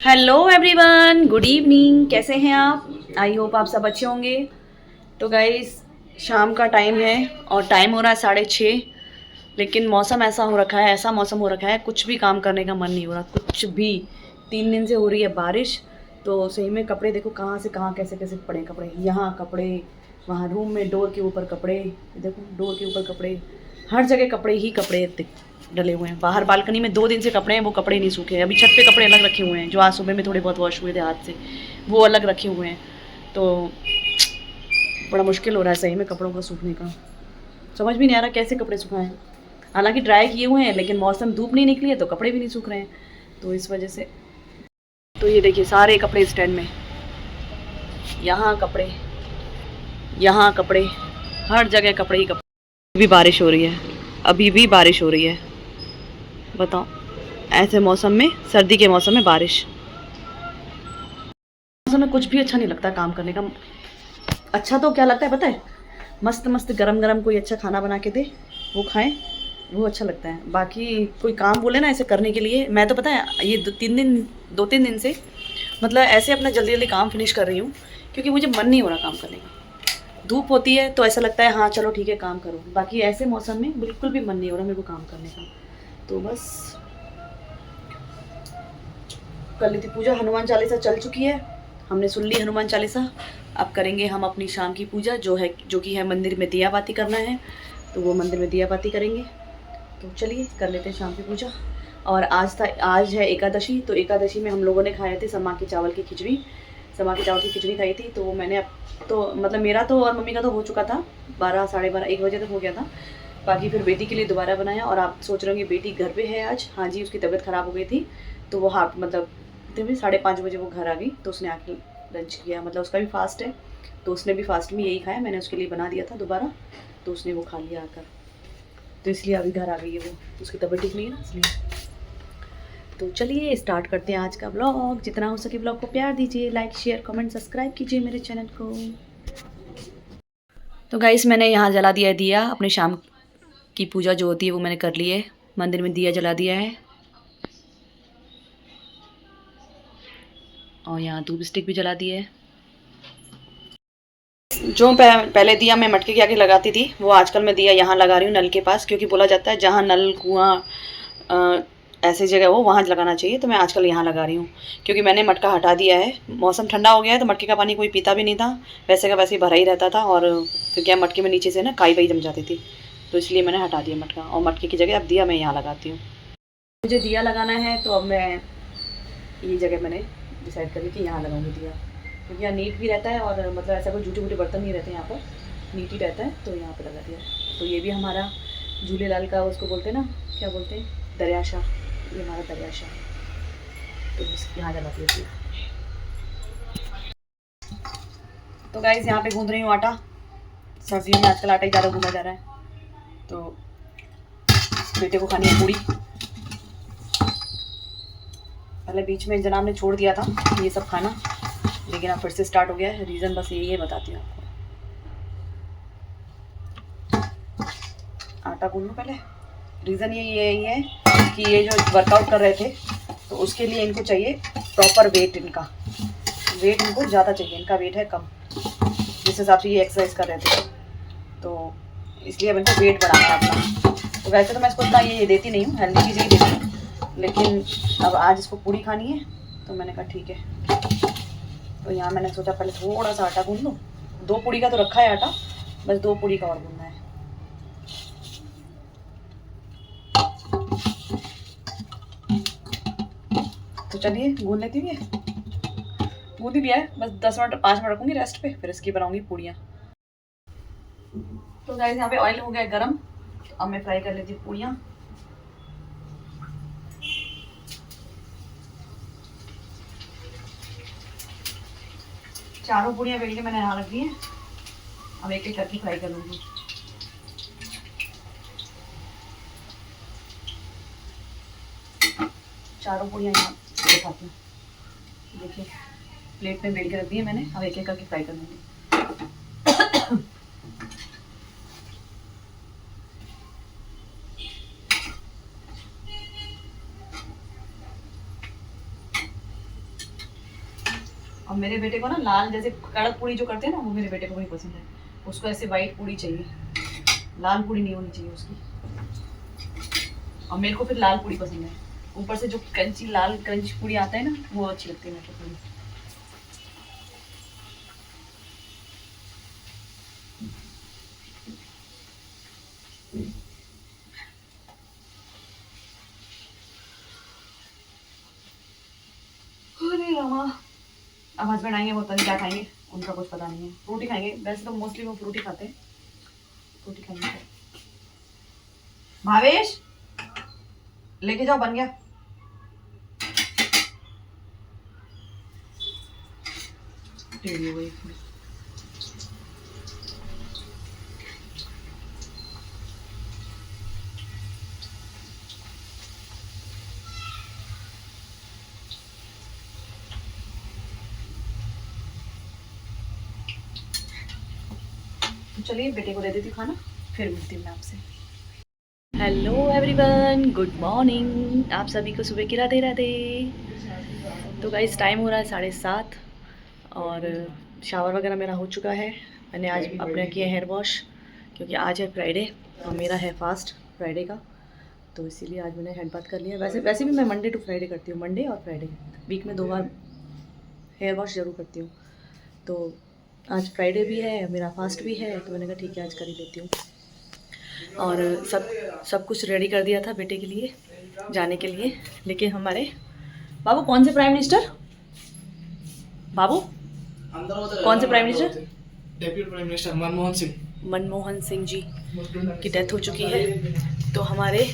Hello everyone, good evening. कैसे हैं आप? आई होप आप सब अच्छे होंगे। तो गाइस, शाम का टाइम है और टाइम हो रहा है 6:30। लेकिन मौसम ऐसा हो रखा है, ऐसा मौसम हो रखा है, कुछ भी काम करने का मन नहीं हो रहा, कुछ भी। 3 दिन से हो रही है बारिश। तो सही में कपड़े देखो कहाँ से कहाँ, कैसे कैसे पड़े कपड़े। यहाँ कपड़े, वहाँ रूम में डोर के ऊपर कपड़े, देखो डोर के ऊपर कपड़े, हर जगह कपड़े ही कपड़े डले हुए हैं। बाहर बालकनी में 2 दिन से कपड़े हैं, वो कपड़े नहीं सूखे हैं। अभी छत पे कपड़े अलग रखे हुए हैं, जो आज सुबह में थोड़े बहुत वॉश हुए थे हाथ से, वो अलग रखे हुए हैं। तो बड़ा मुश्किल हो रहा है सही में कपड़ों को सूखने का। समझ भी नहीं आ रहा कैसे कपड़े सुखाएं। हालांकि ड्राई किए हुए हैं, लेकिन मौसम धूप नहीं निकली है तो कपड़े भी नहीं सूख रहे हैं। तो इस वजह से तो ये देखिए सारे कपड़े स्टैंड में, यहाँ कपड़े, यहाँ कपड़े, हर जगह कपड़े ही कपड़े। अभी बारिश हो रही है, अभी भी बारिश हो रही है। बताओ, ऐसे मौसम में, सर्दी के मौसम में बारिश, मौसम में कुछ भी अच्छा नहीं लगता काम करने का। अच्छा तो क्या लगता है पता है? मस्त मस्त गरम गरम कोई अच्छा खाना बना के दे, वो खाएं, वो अच्छा लगता है। बाकी कोई काम बोले ना ऐसे करने के लिए, मैं तो पता है ये 2-3 दिन से मतलब ऐसे अपना जल्दी जल्दी काम फिनिश कर रही हूँ, क्योंकि मुझे मन नहीं हो रहा काम करने का। धूप होती है तो ऐसा लगता है हाँ चलो ठीक है काम करो, बाकी ऐसे मौसम में बिल्कुल भी मन नहीं हो रहा मेरे को काम करने का। तो बस कर ली थी पूजा, हनुमान चालीसा चल चुकी है, हमने सुन ली हनुमान चालीसा। अब करेंगे हम अपनी शाम की पूजा, जो कि है मंदिर में दिया बाती करना है। तो वो मंदिर में दिया बाती करेंगे। तो चलिए कर लेते हैं शाम की पूजा। और आज है एकादशी। तो एकादशी में हम लोगों ने खाए थे समा के चावल की खिचड़ी। समा के चावल की खिचड़ी खाई थी। तो मैंने अब तो मतलब मेरा तो और मम्मी का तो हो चुका था, 12 साढ़े 12 1 बजे तक हो गया था। बाकी फिर बेटी के लिए दोबारा बनाया। और आप सोच रहे होंगे बेटी घर पे है आज? हाँ जी, उसकी तबीयत ख़राब हो गई थी, तो वो हाफ मतलब तभी 5:30 बजे वो घर आ गई। तो उसने आके लंच किया, मतलब उसका भी फास्ट है, तो उसने भी फास्ट में यही खाया। मैंने उसके लिए बना दिया था दोबारा, तो उसने वो खा लिया आकर। तो इसलिए अभी घर आ गई है वो, उसकी तबीयत ठीक नहीं है ना, इसलिए। तो चलिए स्टार्ट करते हैं आज का ब्लॉग। जितना हो सके ब्लॉग को प्यार दीजिए, लाइक शेयर कमेंट सब्सक्राइब कीजिए मेरे चैनल को। तो गाइस, मैंने यहाँ जला दिया है दिया। अपने शाम की पूजा जो होती है वो मैंने कर ली है, मंदिर में दिया जला दिया है। और यहाँ धूप स्टिक भी जला दिया है। जो पहले दिया मैं मटके के आगे लगाती थी, वो आजकल मैं दिया यहाँ लगा रही हूँ नल के पास, क्योंकि बोला जाता है जहाँ नल कुआँ ऐसी जगह हो वहाँ लगाना चाहिए। तो मैं आजकल यहाँ लगा रही हूँ, क्योंकि मैंने मटका हटा दिया है। मौसम ठंडा हो गया है तो मटके का पानी कोई पीता भी नहीं था, वैसे का वैसे ही भरा ही रहता था। और फिर क्या, मटके में नीचे से ना काई वाई जम जाती थी, तो इसलिए मैंने हटा दिया मटका। और मटके की जगह अब दिया मैं यहाँ लगाती हूँ। मुझे दिया लगाना है तो अब मैं ये जगह मैंने डिसाइड करी कि यहाँ लगाऊंगी दिया, क्योंकि यहाँ नीट भी रहता है और मतलब ऐसा कोई झूठे मूठे बर्तन नहीं रहते यहाँ पर, नीट ही रहता है। तो यहाँ पर लगा दिया। तो ये भी हमारा झूलेलाल का, उसको बोलते हैं ना, क्या बोलते हैं, दरियाशा। ये हमारा दरियाशा, तो यहाँ जला दिया। तो गाइस, यहाँ पे गूंद रही हूँ आटा। सर्दियों में आजकल आटा ही ज़्यादा गूंदा जा रहा है। तो बेटे को खानी है पूड़ी। पहले बीच में जनाब ने छोड़ दिया था ये सब खाना, लेकिन अब फिर से स्टार्ट हो गया है। रीज़न बस यही है, बताती हूँ आपको। आटा गूंद लो पहले। रीज़न यही है कि ये जो वर्कआउट कर रहे थे, तो उसके लिए इनको चाहिए प्रॉपर वेट। इनका वेट इनको ज़्यादा चाहिए, इनका वेट है कम, जिस हिसाब से ये एक्सरसाइज कर रहे थे। तो इसलिए अब इनको वेट बढ़ाना है अपना। तो वैसे तो मैं इसको इतना ये देती नहीं हूँ, हेल्दी चीज़ें ही देती हूँ, लेकिन अब आज इसको पूड़ी खानी है तो मैंने कहा ठीक है। तो यहाँ मैंने सोचा पहले थोड़ा सा आटा गूंद लूँ। 2 पूड़ी का तो रखा है आटा, बस 2 पूड़ी का और गूंदना है। तो चलिए गूंद लेती हूँ। ये गूंद ही दिया है, बस 10 मिनट 5 मिनट रखूँगी रेस्ट पे, फिर इसकी बनाऊँगी पूड़ियाँ। तो गाइस, यहाँ पे ऑयल हो गया गरम, तो अब मैं फ्राई कर लेती हूँ पूड़ियाँ। चारों पूड़ियाँ बेल के मैंने यहाँ रख दी हैं, अब एक एक करके फ्राई कर लूँगी। चारों पूड़ियाँ यहाँ दिखाती हूँ, देखिए प्लेट में बेल के रख दी है मैंने, अब एक एक करके फ्राई कर लूँगी। और मेरे बेटे को ना लाल जैसे कड़क पूड़ी जो करते हैं ना, वो मेरे बेटे को वही पसंद है। उसको ऐसे वाइट पूड़ी चाहिए, लाल पूड़ी नहीं होनी चाहिए उसकी। और मेरे को फिर लाल पूड़ी पसंद है, ऊपर से जो क्रंची लाल क्रंची पूड़ी आता है ना, वो अच्छी लगती है मेरे को पूड़ी। अरे रामा, अब हस्बैंड आएंगे, वो पता नहीं क्या खाएंगे, उनका कुछ पता नहीं है। फ्रूटी खाएंगे, वैसे तो मोस्टली वो फ्रूटी खाते हैं, फ्रूटी खाएंगे। भावेश लेके जाओ, बन गया। टेढ़ी हो गई। तो चलिए बेटे को दे देती हूँ खाना, फिर मिलती हूँ मैं आपसे। Hello everyone, good morning. आप सभी को सुबह की राधे राधे। तो गाइस टाइम हो रहा है 7:30 और शावर वगैरह मेरा हो चुका है। मैंने आज अपने किए हेयर वॉश, क्योंकि आज है फ्राइडे और मेरा है फास्ट फ्राइडे का, तो इसीलिए आज मैंने हेड बाथ कर लिया। वैसे भी मैं मंडे टू फ्राइडे करती हूँ, मंडे और फ्राइडे वीक में 2 बार हेयर वॉश ज़रूर करती हूँ। तो आज फ्राइडे भी है, मेरा फास्ट भी है, तो मैंने कहा ठीक है आज कर ही लेती हूँ। और सब कुछ रेडी कर दिया था बेटे के लिए जाने के लिए। लेकिन हमारे बाबू कौन से प्राइम मिनिस्टर, बाबू कौन से prime minister? Deputy prime minister Manmohan Singh ji की डेथ हो चुकी है। तो हमारे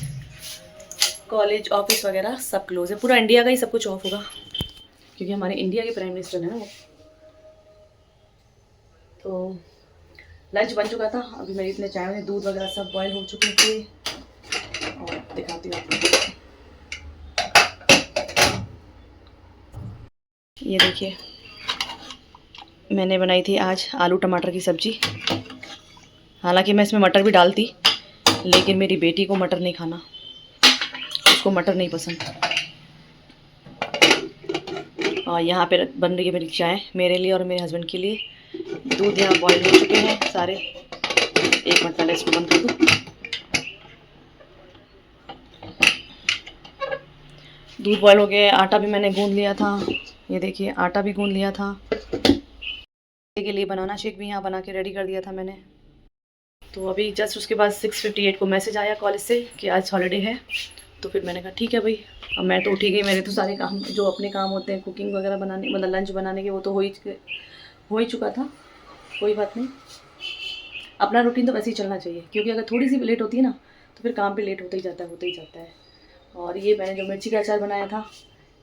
कॉलेज ऑफिस वगैरह सब क्लोज है, पूरा इंडिया का ही सब कुछ ऑफ होगा, क्योंकि हमारे इंडिया के प्राइम मिनिस्टर हैं ना वो। तो लंच बन चुका था, अभी मेरे इतने चाय में दूध वगैरह सब बॉयल हो चुके थे, और दिखाती हूँ आपको। ये देखिए, मैंने बनाई थी आज आलू टमाटर की सब्ज़ी। हालांकि मैं इसमें मटर भी डालती, लेकिन मेरी बेटी को मटर नहीं खाना, उसको मटर नहीं पसंद। और यहाँ पे बन रही है मेरी चाय मेरे लिए और मेरे हस्बैंड के लिए। दूध यहाँ बॉयल हो चुके हैं सारे। 1 मिनट पहले इसको बंद कर दूँ। दूध बॉयल हो गया, आटा भी मैंने गूंद लिया था। ये देखिए आटा भी गूंद लिया था। के लिए बनाना शेक भी यहाँ बना के रेडी कर दिया था मैंने। तो अभी जस्ट उसके बाद 6:58 को मैसेज आया कॉलेज से कि आज हॉलीडे है। तो फिर मैंने कहा ठीक है भाई, अब मैं तो उठी गई, मेरे तो सारे काम जो अपने काम होते हैं कुकिंग वगैरह बनाने, मतलब लंच बनाने के, वो तो हो ही चुका था। कोई बात नहीं, अपना रूटीन तो वैसे ही चलना चाहिए, क्योंकि अगर थोड़ी सी भी लेट होती है ना, तो फिर काम पे लेट होता ही जाता है। और ये मैंने जो मिर्ची का अचार बनाया था,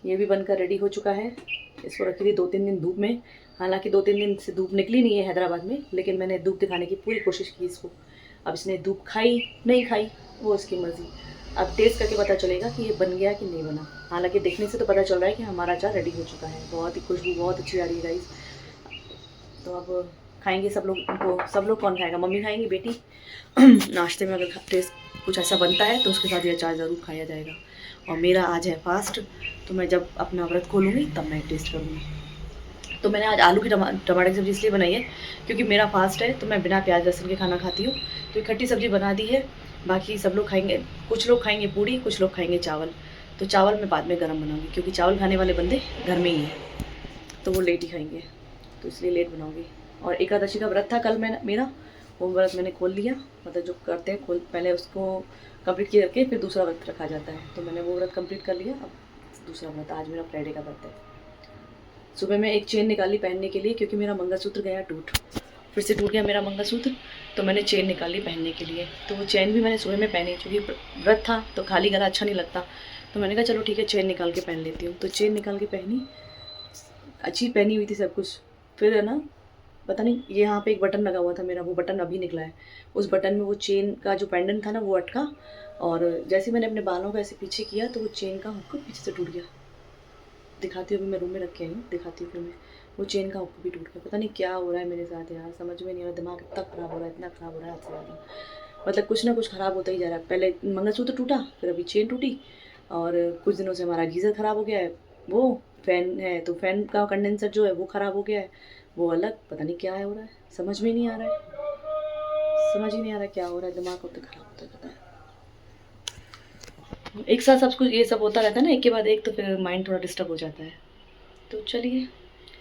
ये भी बनकर रेडी हो चुका है। इसको रखी थी 2-3 दिन धूप में। हालांकि 2-3 दिन से धूप निकली नहीं है हैदराबाद में, लेकिन मैंने धूप दिखाने की पूरी कोशिश की इसको। अब इसने धूप खाई नहीं खाई वो इसकी मर्ज़ी। अब टेस्ट करके पता चलेगा कि ये बन गया कि नहीं बना। हालांकि देखने से तो पता चल रहा है कि हमारा अचार रेडी हो चुका है। बहुत ही खुशबू बहुत अच्छी आ रही है गाइस। तो अब खाएंगे सब लोग उनको। सब लोग कौन खाएगा? मम्मी खाएंगी, बेटी। नाश्ते में अगर टेस्ट कुछ ऐसा बनता है तो उसके साथ ये अचार ज़रूर खाया जाएगा। और मेरा आज है फास्ट, तो मैं जब अपना व्रत खोलूँगी तब मैं टेस्ट करूँगी। तो मैंने आज आलू की टमाटर की सब्ज़ी इसलिए बनाई है क्योंकि मेरा फास्ट है, तो मैं बिना प्याज लहसुन के खाना खाती हूँ। तो इकट्ठी सब्ज़ी बना दी है। बाकी सब लोग खाएंगे, कुछ लोग खाएंगे पूड़ी, कुछ लोग खाएंगे चावल। तो चावल मैं बाद में गर्म बनाऊँगी, क्योंकि चावल खाने वाले बंदे घर में ही हैं, तो वो लेट ही खाएंगे, तो इसलिए लेट बनाऊँगी। और एकादशी का व्रत था कल मेरा, वो व्रत मैंने खोल लिया। मतलब जो करते हैं पहले उसको कंप्लीट करके फिर दूसरा व्रत रखा जाता है, तो मैंने वो व्रत कंप्लीट कर लिया। अब दूसरा व्रत, आज मेरा फ्राइडे का व्रत है। सुबह मैं एक चेन निकाली पहनने के लिए, क्योंकि मेरा मंगलसूत्र गया टूट, फिर से टूट गया मेरा मंगलसूत्र, तो मैंने चेन निकाली पहनने के लिए। तो वो चेन भी मैंने सुबह में पहनी, क्योंकि व्रत था तो खाली गला अच्छा नहीं लगता, तो मैंने कहा चलो ठीक है चेन निकाल के पहन लेती हूँ। तो चेन निकाल के पहनी, अच्छी पहनी हुई थी सब कुछ। फिर है ना, पता नहीं ये यहाँ पे एक बटन लगा हुआ था मेरा, वो बटन अभी निकला है। उस बटन में वो चेन का जो पेंडेंट था ना वो अटका, और जैसे मैंने अपने बालों को ऐसे पीछे किया तो वो चेन का हुक पीछे से टूट गया। दिखाती हूँ, अभी मैं रूम में रख के आई हूँ, दिखाती हूँ फिर मैं। वो चेन का हुक भी टूट गया। पता नहीं क्या हो रहा है मेरे साथ यार, समझ में नहीं आ रहा। दिमाग इतना ख़राब हो रहा है, इतना ख़राब हो रहा है आपसे ज़्यादा। मतलब कुछ ना कुछ ख़राब होता ही जा रहा है। पहले मंगलसूत्र टूटा, फिर अभी चेन टूटी, और कुछ दिनों से हमारा गीज़र ख़राब हो गया है। वो फ़ैन है तो फ़ैन का कंडेंसर जो है वो ख़राब हो गया है, वो अलग, पता नहीं क्या है हो रहा है, समझ में नहीं आ रहा है, समझ ही नहीं आ रहा है क्या हो रहा है, दिमाग कब तक ख़राब होता रहता है। एक साथ सब कुछ ये सब होता रहता है ना, एक के बाद एक, तो फिर माइंड थोड़ा डिस्टर्ब हो जाता है। तो चलिए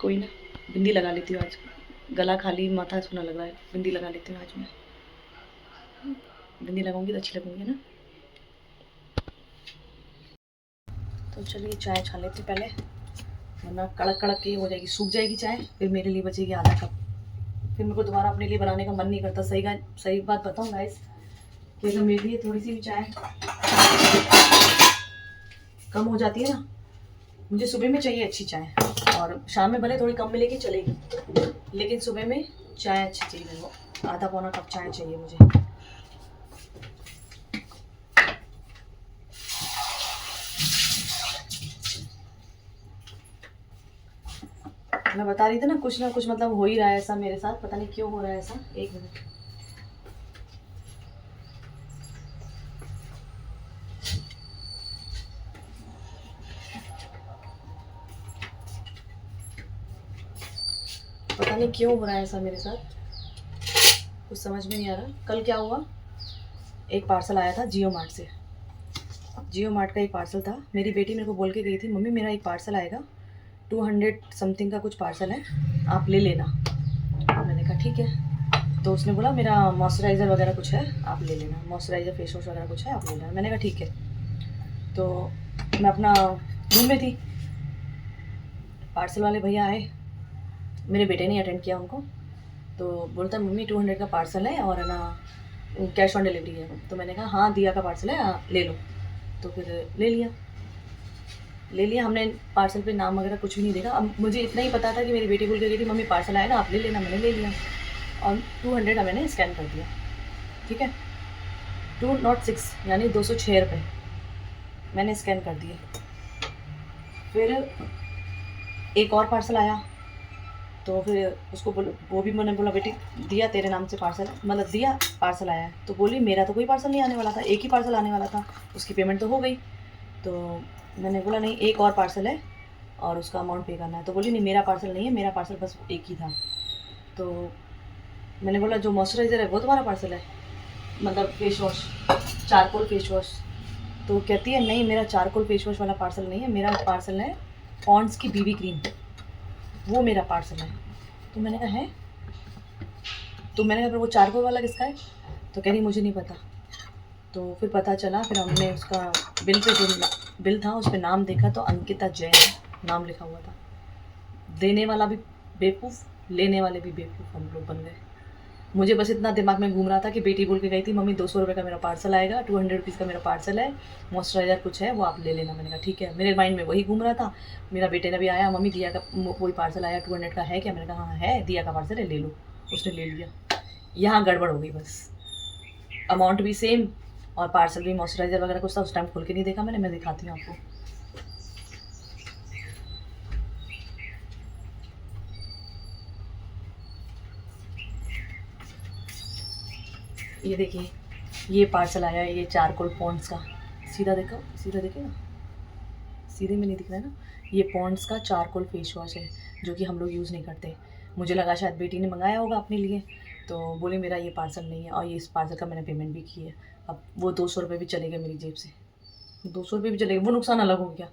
कोई ना, बिंदी लगा लेती हूँ आज, गला खाली माथा सुना लग रहा है, बिंदी लगा लेती हूँ आज मैं। बिंदी लगाऊंगी तो अच्छी लगूंगी ना। तो चलिए चाय छान लेती पहले, वरना कड़क कड़क की हो जाएगी, सूख जाएगी चाय, फिर मेरे लिए बचेगी आधा कप, फिर मेरे को दोबारा अपने लिए बनाने का मन नहीं करता। सही बात बताऊँ गाइस, कि अगर मेरे लिए थोड़ी सी भी चाय कम हो जाती है ना, मुझे सुबह में चाहिए अच्छी चाय, और शाम में भले थोड़ी कम मिलेगी चलेगी, लेकिन सुबह में चाय अच्छी चाहिए मेरे को, आधा पौना कप चाय चाहिए मुझे। मैं बता रही थी ना कुछ मतलब हो ही रहा है ऐसा मेरे साथ, पता नहीं क्यों हो रहा है ऐसा। एक मिनट, पता नहीं क्यों हो रहा है ऐसा मेरे साथ, कुछ समझ में नहीं आ रहा। कल क्या हुआ, एक पार्सल आया था जियो मार्ट से, जियो मार्ट का एक पार्सल था। मेरी बेटी मेरे को बोल के गई थी, मम्मी मेरा एक पार्सल आएगा, 200 समथिंग का कुछ पार्सल है, आप ले लेना। मैंने कहा ठीक है। तो उसने बोला मेरा मॉइस्चराइज़र वगैरह कुछ है, आप ले लेना, मॉइस्चराइज़र फेस वॉश वगैरह कुछ है, आप ले लेना। मैंने कहा ठीक है। तो मैं अपना रूम में थी, पार्सल वाले भैया आए, मेरे बेटे ने अटेंड किया उनको, तो बोलता मम्मी 200 का पार्सल है और है ना कैश ऑन डिलीवरी है। तो मैंने कहा हाँ दिया का पार्सल है, ले लो। तो फिर ले लिया हमने। पार्सल पे नाम वगैरह कुछ भी नहीं देखा। अब मुझे इतना ही पता था कि मेरी बेटी बोल के गई थी मम्मी पार्सल आएगा आप ले लेना, मैंने ले लिया और 200 का मैंने स्कैन कर दिया, ठीक है, 206 यानी 206 रुपये मैंने स्कैन कर दिए। फिर एक और पार्सल आया, तो फिर उसको वो भी मैंने बोला बेटी दिया तेरे नाम से पार्सल, मतलब दिया पार्सल आया है। तो बोली मेरा तो कोई पार्सल नहीं आने वाला था, एक ही पार्सल आने वाला था, उसकी पेमेंट तो हो गई। तो मैंने बोला नहीं एक और पार्सल है और उसका अमाउंट पे करना है। तो बोली नहीं मेरा पार्सल नहीं है, मेरा पार्सल बस एक ही था। तो मैंने बोला जो मॉइस्चराइज़र है वो तुम्हारा पार्सल है, मतलब face wash, charcoal face wash. तो कहती है नहीं मेरा चारकोल फेस वॉश वाला पार्सल नहीं है, मेरा पार्सल है पॉन्ड्स की बीबी क्रीम, वो मेरा पार्सल है। तो मैंने कहा है, तो मैंने कहा फिर वो चारकोल वाला किसका है? तो कह रही मुझे नहीं पता। तो फिर पता चला, फिर हमने उसका बिल पे जो बिल था उस पर नाम देखा तो अंकिता जैन नाम लिखा हुआ था। देने वाला भी बेवकूफ़, लेने वाले भी बेवकूफ़ हम लोग बन गए। मुझे बस इतना दिमाग में घूम रहा था कि बेटी बोल के गई थी मम्मी 200 रुपये का मेरा पार्सल आएगा, 200 रुपीज़ का मेरा पार्सल है, मॉइस्चराइज़र कुछ है वो आप ले लेना। मैंने कहा ठीक है, मेरे माइंड में वही घूम रहा था। मेरा बेटे ने भी आया मम्मी दिया का कोई पार्सल आया 200 का है क्या? मैंने कहा हाँ है, दिया का पार्सल है ले लो। उसने ले लिया। यहाँ गड़बड़ हो गई बस, अमाउंट भी सेम और पार्सल भी मॉइस्चराइज़र वगैरह कुछ था, उस टाइम खोल के नहीं देखा मैंने, मैं दिखाती हूँ आपको। ये देखिए ये पार्सल आया है, ये चारकोल पॉन्ड्स का, सीधा देखो, सीधा देखेगा, सीधे में नहीं दिख रहा है ना, ये पॉन्ड्स का चारकोल फेस वॉश है जो कि हम लोग यूज़ नहीं करते। मुझे लगा शायद बेटी ने मंगाया होगा अपने लिए, तो बोले मेरा ये पार्सल नहीं है और ये इस पार्सल का मैंने पेमेंट भी की है। अब वो 200 रुपये भी चले गए मेरी जेब से, 200 रुपये भी चले गए, वो नुकसान अलग हो गया।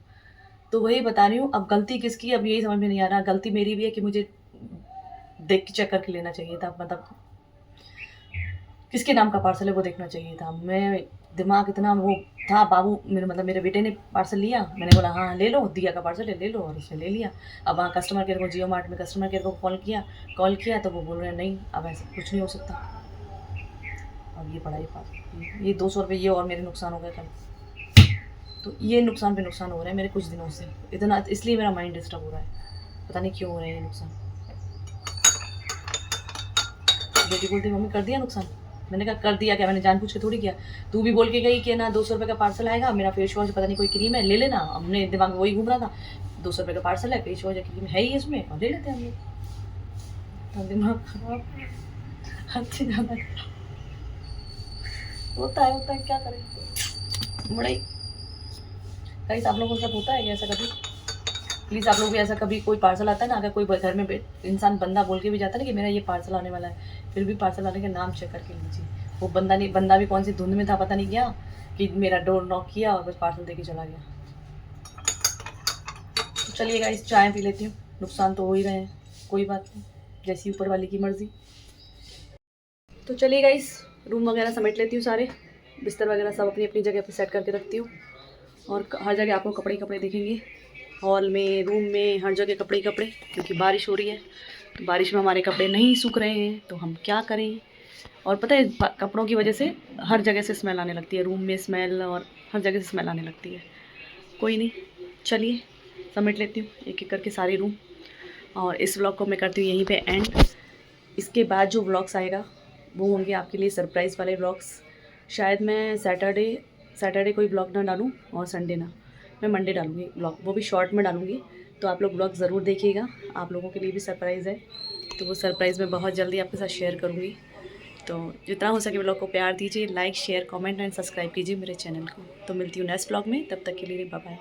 तो वही बता रही हूँ, अब गलती किसकी अब यही समझ में नहीं आ रहा। गलती मेरी भी है कि मुझे देख के चेक करके लेना चाहिए था, मतलब किसके नाम का पार्सल है वो देखना चाहिए था। मैं दिमाग इतना वो था, बाबू मेरे मतलब मेरे बेटे ने पार्सल लिया, मैंने बोला हाँ ले लो, दिया का पार्सल है ले लो, और उसने ले लिया। अब वहाँ कस्टमर केयर को, जियो मार्ट में कस्टमर केयर को कॉल किया तो वो बोल रहे हैं नहीं अब ऐसा कुछ नहीं हो सकता। अब ये पड़ा ये 200 रुपये ये और मेरे नुकसान हो गए कल। तो ये नुकसान पे नुकसान हो रहा है मेरे कुछ दिनों से, इतना इसलिए मेरा माइंड डिस्टर्ब हो रहा है, पता नहीं क्यों हो रहा है ये नुकसान। बेटी बोलती मम्मी कर दिया नुकसान, मैंने कहा कर दिया क्या, मैंने जानबूझ के थोड़ी किया। तू भी बोल के गई कि ना 200 रुपये का पार्सल आएगा, मेरा फेस वॉश पता नहीं कोई क्रीम है ले लेना, हमने दिमाग में वही घूम रहा था 200 रुपये का पार्सल है, फेस वॉश है क्रीम है ही इसमें और ले लेते हैं हम लोग। तो दिमाग खराब, हद से ज़्यादा होता है क्या करें बड़ाई। कहीं आप लोगों के साथ होता है क्या ऐसा कभी? प्लीज़ आप लोग भी ऐसा कभी कोई पार्सल आता है ना, अगर कोई घर में इंसान बंदा बोल के भी जाता है ना कि मेरा ये पार्सल आने वाला है, फिर भी पार्सल आने का नाम चेक करके लीजिए। वो बंदा भी कौन सी धुंध में था पता नहीं क्या, कि मेरा डोर नॉक किया और बस पार्सल दे के चला गया। तो चलिए गाइस, चाय पी लेती हूँ, नुकसान तो हो ही रहे हैं, कोई बात नहीं, जैसी ऊपर वाले की मर्ज़ी। तो चलिए गाइस, रूम वगैरह समेट लेती हूँ, सारे बिस्तर वगैरह सब अपनी अपनी जगह पे सेट करके रखती हूँ। और हर जगह आपको कपड़े कपड़े दिखेंगे, हॉल में, रूम में, हर जगह कपड़े कपड़े, क्योंकि बारिश हो रही है। तो बारिश में हमारे कपड़े नहीं सूख रहे हैं, तो हम क्या करें। और पता है, कपड़ों की वजह से हर जगह से स्मेल आने लगती है, रूम में स्मेल और हर जगह से स्मेल आने लगती है। कोई नहीं, चलिए समेट लेती हूँ एक एक करके सारे रूम। और इस व्लॉग को मैं करती हूँ यहीं पे एंड। इसके बाद जो व्लॉग्स आएगा वो होंगे आपके लिए सरप्राइज़ वाले व्लॉग्स। शायद मैं सैटरडे कोई ब्लॉग ना डालूँ और संडे ना, मैं मंडे डालूँगी ब्लॉग, वो भी शॉर्ट में डालूँगी। तो आप लोग ब्लॉग ज़रूर देखिएगा, आप लोगों के लिए भी सरप्राइज़ है। तो वो सरप्राइज़ मैं बहुत जल्दी आपके साथ शेयर करूँगी। तो जितना हो सके ब्लॉग को प्यार दीजिए, like share comment and subscribe कीजिए मेरे चैनल को। तो मिलती हूँ नेक्स्ट ब्लॉग में, तब तक के लिए बाय बाय।